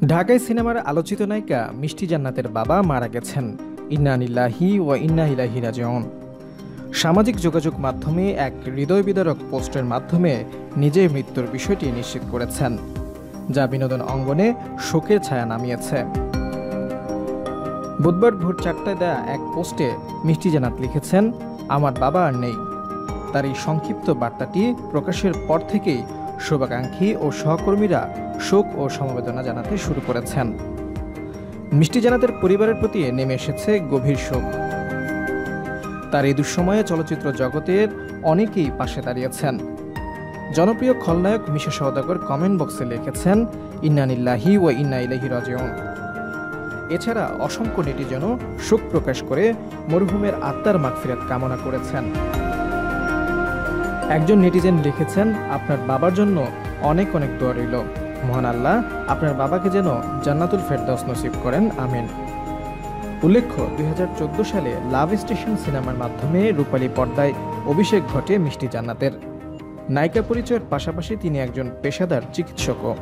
ঢাকায় সিনেমার আলোচিত নায়িকা মিষ্টি জান্নাতের বাবা মারা গেছেন। ইন্না লিল্লাহি ওয়া ইন্না ইলাইহি রাজিউন। সামাজিক যোগাযোগ মাধ্যমে এক হৃদয় বিদারক পোস্টের মাধ্যমে নিজের মৃত্যুর বিষয়টি নিশ্চিত করেছেন, যা বিনোদন অঙ্গনে শোকের ছায়া নামিয়েছে। বুধবার ভোর 4টায় দেয়া এক পোস্টে মিষ্টি জান্নাত লিখেছেন, আমার বাবা আর নেই। তার এই সংক্ষিপ্ত বার্তাটি প্রকাশের পর থেকেই শুভাকাঙ্ক্ষী ও সহকর্মীরা শোক ও সমবেদনা জানাতে শুরু করেছেন। মিষ্টি জান্নাতের পরিবারের প্রতি নেমে এসেছে গভীর শোক। তার এই দুঃসময়ে চলচ্চিত্র জগতের অনেকেই পাশে দাঁড়িয়েছেন। জনপ্রিয় খলনায়ক মিশা সওদাগর কমেন্ট বক্সে লিখেছেন, ইন্না লিল্লাহি ওয়া ইন্না ইলাইহি রাজিউন। এছাড়া অসংখ্য নেটিজনও শোক প্রকাশ করে মরহুমের আত্মার মাগফিরাত কামনা করেছেন। একজন নেটিজেন লিখেছেন, আপনার বাবার জন্য অনেক অনেক দোয়া রইল। মহান আল্লাহ আপনার বাবাকে যেন জান্নাতুল ফেরদাউস নসিব করেন, আমিন। উল্লেখ্য, 2014 সালে লাভ স্টেশন সিনেমার মাধ্যমে রূপালী পর্দায় অভিষেক ঘটে মিষ্টি জান্নাতের। নায়িকা পরিচয়ের পাশাপাশি তিনি একজন পেশাদার চিকিৎসকও।